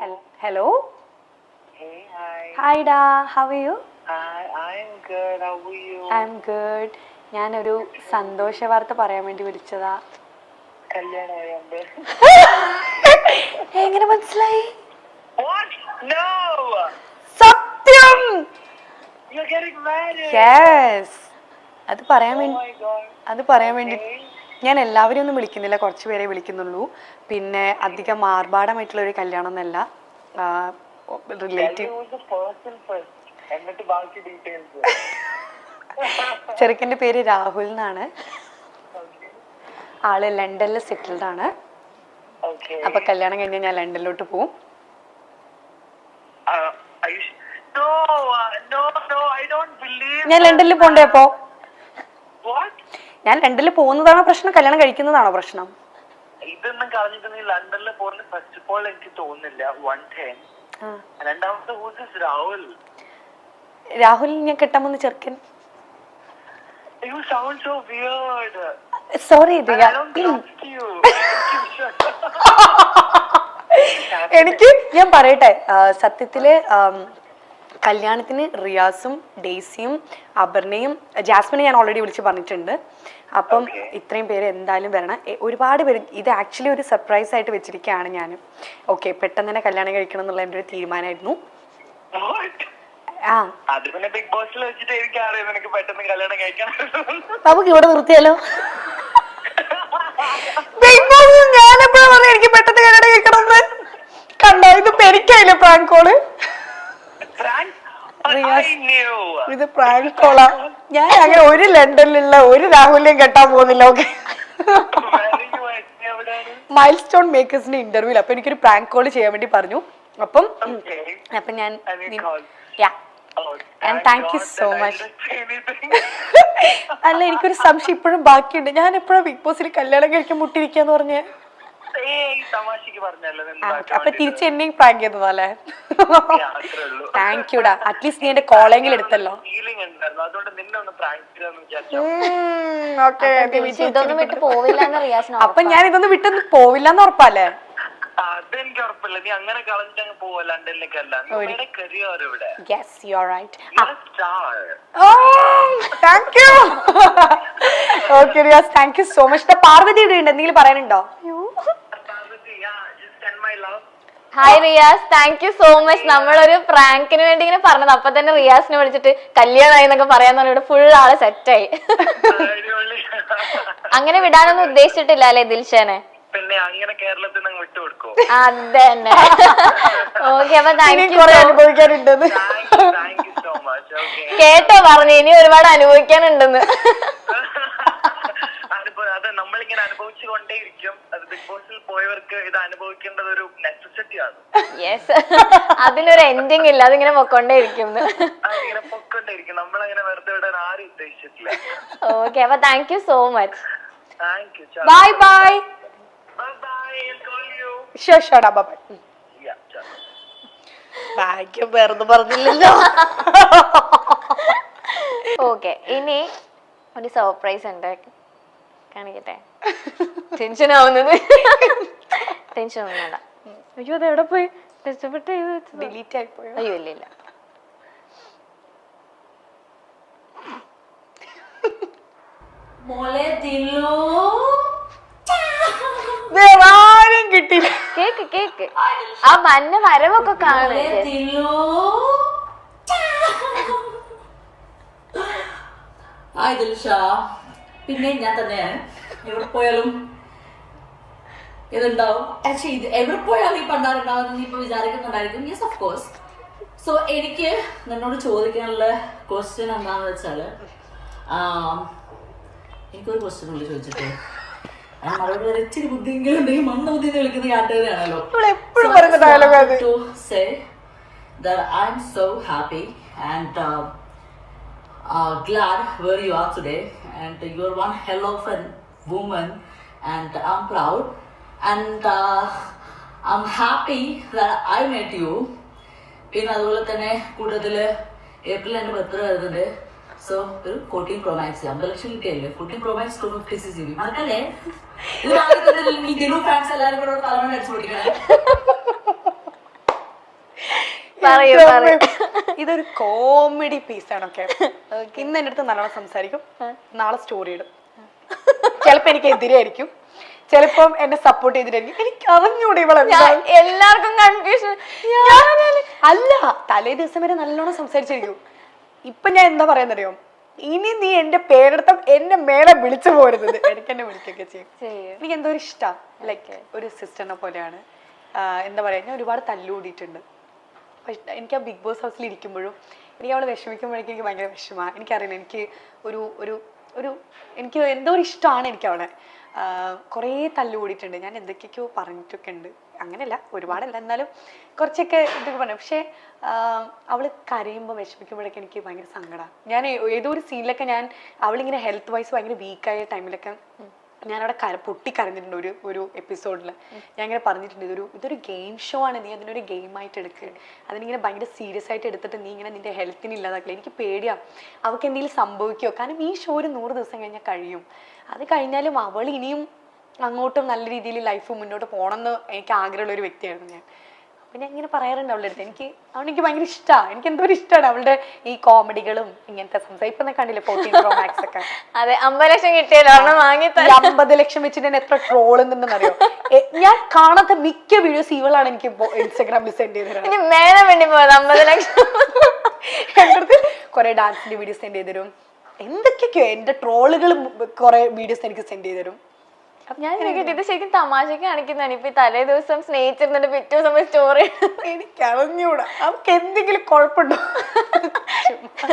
Hello. Hey, hi. Hi Da, how are you? I'm good. How are you? I'm good. ഞാനൊരു സന്തോഷ വാർത്ത പറയാൻ വേണ്ടി വിളിച്ചതാ. കല്യാണമായോണ്ട്. എങ്ങനെ മനസ്സിലായി? What? No. സത്യം. You're getting married. Yes. അത് പറയാൻ Oh വേണ്ടി my God. Okay. ഞാൻ എല്ലാവരും ഒന്നും വിളിക്കുന്നില്ല, കുറച്ച് പേരെ വിളിക്കുന്നുള്ളൂ. പിന്നെ അധികം ആർഭാടമായിട്ടുള്ള ഒരു കല്യാണം എന്നല്ല, റിലേറ്റീവ്. എന്നിട്ട് ബാക്കി ഡീറ്റെയിൽസ്. ചെറുക്കൻ്റെ പേര് രാഹുൽ എന്നാണ്. ആള് ലണ്ടനിൽ സെറ്റിൽഡ് ആണ്. അപ്പൊ കല്യാണം കഴിഞ്ഞ് ഞാൻ ലണ്ടനിലോട്ട് പോവും. ഞാൻ ലണ്ടനിൽ പോണ്ടേ? അപ്പോ ഞാൻ ലണ്ടനിൽ പോകുന്നതാണോ പ്രശ്നം, കല്യാണം കഴിക്കുന്നതാണോ പ്രശ്നം? ഇതൊന്നും കളഞ്ഞിട്ട് നീ ലണ്ടനിൽ പോകുന്ന ഫസ്റ്റ് ഓഫ് ഓൾ എനിക്ക് തോന്നുന്നില്ല. രണ്ടാമത്തെ രാഹുൽ. രാഹുൽ ഞാൻ കെട്ടാമെന്ന് ചെറുക്കൻ. You sound so weird. Sorry, Riya. I don't trust you. എനിക്ക് ഞാൻ പറയട്ടെ, സത്യത്തില് കല്യാണത്തിന് റിയാസും ഡെയ്സിയും അപർണയും ജാസ്മിനെ ഞാൻ ഓൾറെഡി വിളിച്ച് പറഞ്ഞിട്ടുണ്ട്. അപ്പം ഇത്രയും പേര് എന്തായാലും വരണം. ഒരുപാട് പേര് ഇത് ആക്ച്വലി ഒരു സർപ്രൈസ് ആയിട്ട് വെച്ചിരിക്കുകയാണ് ഞാൻ. ഓക്കെ, പെട്ടെന്ന് തന്നെ കല്യാണം കഴിക്കണം എന്നുള്ള എൻ്റെ ഒരു തീരുമാനമായിരുന്നു. നമുക്ക് ഇവിടെ നിർത്തിയാലോ? ബിഗ് ബോസ് ഞാൻ എപ്പോഴാ പറഞ്ഞത് എനിക്ക് പെട്ടെന്ന് കല്യാണം കഴിക്കണം എന്ന്? കണ്ടോ, ഇത് പെരിക്കായില്ലേ പ്രാങ്ക് കോള്? ഇത് പ്രാങ്ക് കോളാ. ഞാൻ അങ്ങനെ ഒരു ലണ്ടനിലുള്ള ഒരു രാഹുലിനെയും കെട്ടാൻ പോകുന്നില്ല. ഓക്കെ, മൈൽ സ്റ്റോൺ മേക്കേഴ്സിന്റെ ഇന്റർവ്യൂല് അപ്പൊ എനിക്കൊരു പ്രാങ്ക് കോള് ചെയ്യാൻ വേണ്ടി പറഞ്ഞു. അപ്പം ഞാൻ താങ്ക് യു സോ മച്ച്. അല്ല, എനിക്കൊരു സംശയം ഇപ്പോഴും ബാക്കിയുണ്ട്. ഞാൻ എപ്പോഴാ ബിഗ് ബോസിൽ കല്യാണം കഴിക്കാൻ മുട്ടിരിക്കാന്ന് പറഞ്ഞേ? അപ്പൊ തിരിച്ച് എന്നെയും പ്രാങ്ക് ചെയ്തതല്ലേ? താങ്ക് യുടാ, അറ്റ്ലീസ്റ്റ് നീ എന്റെ കോളെങ്കിലും എടുത്തല്ലോ. അപ്പൊ ഞാൻ ഇതൊന്നും വിട്ടൊന്നും പോവില്ലെന്ന് ഉറപ്പല്ലേ? അതെനിക്ക് ഉറപ്പില്ല. നീ അങ്ങനെ കളഞ്ഞിട്ട് പോവാ ലണ്ടനിലേക്കല്ല. Yes, you are right. Oh, thank you. Okay, Riyaz, thank you so much. Parvathi ഇവിടെ ഉണ്ട്, എന്തെങ്കിലും പറയാനുണ്ടോ? Hi Riyas, thank you so much. നമ്മളൊരു പ്രാങ്കിന് വേണ്ടി ഇങ്ങനെ പറഞ്ഞത്, അപ്പൊ തന്നെ റിയാസിനെ വിളിച്ചിട്ട് കല്യാണമായി എന്നൊക്കെ പറയാന്ന് പറഞ്ഞിട്ട് ഫുൾ ആള് സെറ്റായി. അങ്ങനെ വിടാനൊന്നും ഉദ്ദേശിച്ചിട്ടില്ല അല്ലേ ദിൽഷനെ? പിന്നെ അങ്ങനെ കേരളത്തിൽ നിന്ന് വിട്ടുകൊടുക്കോ? അതന്നെ. ഓക്കെ, അപ്പൊ അനുഭവിക്കാനുണ്ടെന്ന് കേട്ടോ പറഞ്ഞു. ഇനി ഒരുപാട് അനുഭവിക്കാനുണ്ടെന്ന്. അത് നമ്മളിങ്ങനെ അനുഭവിച്ചുകൊണ്ടേയിരിക്കും. അത് ബിഗ് ബോസിൽ പോയവർക്ക് ഇത് അനുഭവിക്കേണ്ടത് ഒരു നെസസിറ്റിയാണ്. യെസ്, അതിനൊരു എൻഡിങ് ഇല്ല, അതിങ്ങനെ പൊക്കൊണ്ടേയിരിക്കും. അതിങ്ങനെ പൊക്കൊണ്ടേയിരിക്കും. നമ്മളങ്ങനെ വെറുതെ വിടാൻ ആരും ഉദ്ദേശിച്ചിട്ടില്ല. ഓക്കെ, അപ്പൊ thank you so much. Thank you. Bye bye. ഭാഗ്യം വേറൊന്നും പറഞ്ഞില്ലല്ലോ. ഓക്കെ, ഇനി ഒരു സർപ്രൈസ് ഉണ്ട്, കാണിക്കട്ടെ. ടെൻഷൻ ആവുന്നത്. ടെൻഷൻ ഒന്നും വേണ്ട. അയ്യോ, അത് എവിടെ പോയി? കഷ്ടപ്പെട്ട് ഡിലീറ്റ് ആയി പോയോ? അയ്യോ, ഇല്ല ഇല്ല. മോളെ ദിലു, വേറാരും കിട്ടില്ല. കേക്ക് കേക്ക്, ആ മഞ്ഞ വരവൊക്കെ കാണും. ഹായ് ദിൽഷ. പിന്നെ ഞാൻ തന്നെയാണ്. എവിടെ പോയാലും ഇതുണ്ടാവും. ആക്ച്വലി ഇത് എവിടെ പോയാലും ഈ പണ്ടാറുണ്ടാവും നീ ഇപ്പൊ വിചാരിക്കുന്നുണ്ടായിരിക്കും. Yes, of course. സോ എനിക്ക് നിന്നോട് ചോദിക്കാനുള്ള ക്വസ്റ്റ്യൻ എന്താണെന്ന് വെച്ചാൽ, എനിക്കൊരു ക്വസ്റ്റ്യൻ ഉള്ളു ചോദിച്ചിട്ട് മറുപടി വരെ ഇച്ചിരി ബുദ്ധിയെങ്കിലും ഉണ്ടെങ്കിൽ മണ്ണ ബുദ്ധി കളിക്കുന്ന യാത്രയാണല്ലോ. To say that I'm so happy and glad where you are today, and you're one hell of a woman, and I'm proud, and I'm happy that I met you. പിന്നെ അതുപോലെ തന്നെ കൂടുതൽ ഏപ്രിൽ എൻ്റെ ബർത്ത്ഡേ വരുന്നുണ്ട്. So ഒരു 14 Pro Max 50 ലക്ഷം കിട്ടിയല്ലേ. 14 Pro Max 256GB മറക്കല്ലേ? ഇത് ഫാൻസ് എല്ലാവരും കൂടെ തലമുറ അടിച്ചു പൊട്ടിക്കണേ. പറയൂ, പറയൂ. ഇതൊരു കോമഡി പീസാണ്. ഓക്കെ, ഇന്ന് എൻ്റെ അടുത്ത് നല്ലോണം സംസാരിക്കും, നാളെ സ്റ്റോറി ഇടും. ചിലപ്പോ എനിക്ക് എതിരായിരിക്കും, ചിലപ്പം എന്നെ സപ്പോർട്ട് ചെയ്തിട്ടായിരിക്കും. എനിക്ക് അറിഞ്ഞൂടെ എല്ലാവർക്കും കൺഫ്യൂഷൻ. അല്ല, തലേ ദിവസം വരെ നല്ലോണം സംസാരിച്ചിരിക്കും. ഇപ്പൊ ഞാൻ എന്താ പറയാന്നറിയോ, ഇനി നീ എന്റെ പേരെടുത്ത എന്നെ മേലെ വിളിച്ചു പോരുത്. എനിക്ക് എന്നെ വിളിക്കൊക്കെ ചെയ്യും. എനിക്ക് എന്തോ ഒരു ഇഷ്ടം, ലൈക്ക് ഒരു സിസ്റ്ററിനെ പോലെയാണ്. എന്താ പറയാ, ഞാൻ ഒരുപാട് തല്ലുകൂടിയിട്ടുണ്ട്. എനിക്ക് ആ ബിഗ് ബോസ് ഹൗസിൽ ഇരിക്കുമ്പോഴും എനിക്ക് അവളെ വിഷമിക്കുമ്പോഴേക്കും എനിക്ക് ഭയങ്കര വിഷമമാണ്. എനിക്കറിയില്ല, എനിക്ക് ഒരു ഒരു ഒരു എനിക്ക് എന്തോ ഒരു ഇഷ്ടമാണ് എനിക്ക് അവളെ. കുറേ തല്ലുകൂടിയിട്ടുണ്ട്, ഞാൻ എന്തൊക്കെയൊക്കെയോ പറഞ്ഞിട്ടൊക്കെ ഉണ്ട്. അങ്ങനെയല്ല, ഒരുപാടല്ല, എന്നാലും കുറച്ചൊക്കെ ഇതൊക്കെ പറഞ്ഞു. പക്ഷേ അവൾ കരയുമ്പോൾ വിഷമിക്കുമ്പോഴൊക്കെ എനിക്ക് ഭയങ്കര സങ്കടമാണ്. ഞാൻ ഏതോ ഒരു സീനിലൊക്കെ അവളിങ്ങനെ ഹെൽത്ത് വൈസ് ഭയങ്കര വീക്കായ ടൈമിലൊക്കെ ഞാനവിടെ പൊട്ടിക്കരഞ്ഞിട്ടുണ്ട്. ഒരു എപ്പിസോഡിൽ ഞാൻ ഇങ്ങനെ പറഞ്ഞിട്ടുണ്ട്, ഇതൊരു ഗെയിം ഷോ ആണ്, നീ അതിനൊരു ഗെയിമായിട്ട് എടുക്കുക, അതിനിങ്ങനെ ഭയങ്കര സീരിയസ് ആയിട്ട് എടുത്തിട്ട് നീ ഇങ്ങനെ നിന്റെ ഹെൽത്തിന് ഇല്ലാതാക്കില്ല. എനിക്ക് പേടിയാണ് അവൾക്ക് എന്തെങ്കിലും സംഭവിക്കുമോ, കാരണം ഈ ഷോ ഒരു 100 ദിവസം കഴിഞ്ഞാൽ കഴിയും. അത് കഴിഞ്ഞാലും അവൾ ഇനിയും അങ്ങോട്ടും നല്ല രീതിയിൽ ലൈഫ് മുന്നോട്ട് പോകണമെന്ന് എനിക്ക് ആഗ്രഹമുള്ള ഒരു വ്യക്തിയായിരുന്നു ഞാൻ. അപ്പം ഞാൻ ഇങ്ങനെ പറയാറുണ്ട് അവളുടെ അടുത്ത്, എനിക്ക് ഭയങ്കര ഇഷ്ടമാണ്. എനിക്ക് എന്തോ ഒരു ഇഷ്ടമാണ് അവളുടെ ഈ കോമഡികളും ഇങ്ങനത്തെ സംസാരം. ഇപ്പം കണ്ടില്ലേ 14 Pro Max ഒക്കെ. അതെ, 50 ലക്ഷം കിട്ടിയല്ലോ, 50 ലക്ഷം വെച്ചിട്ട് ഞാൻ എത്ര ട്രോൾ ഉണ്ടെന്നറിയോ. ഞാൻ കാണാത്ത മിക്ക വീഡിയോസ് ഇവളാണ് എനിക്ക് ഇൻസ്റ്റാഗ്രാമിൽ സെൻഡ് ചെയ്ത് മേലെ വേണ്ടി പോയത്. 50 ലക്ഷം എൻ്റെ അടുത്ത് കുറെ ഡാൻസിന്റെ വീഡിയോസ് സെൻഡ് ചെയ്ത് തരും, എന്തൊക്കെയൊക്കെയോ എന്റെ ട്രോളുകൾ കുറെ വീഡിയോസ് എനിക്ക് സെൻഡ് ചെയ്ത് തരും. ഞാൻ ഇത് ശരിക്കും തമാശക്ക് കാണിക്കുന്നതാണ്. ഇപ്പൊ തലേ ദിവസം സ്നേഹിച്ചിരുന്നിട്ട് പിറ്റേ ദിവസം സ്റ്റോറി എനിക്ക് അറിഞ്ഞൂടാ അവർക്ക് എന്തെങ്കിലും കുഴപ്പമുണ്ടോ.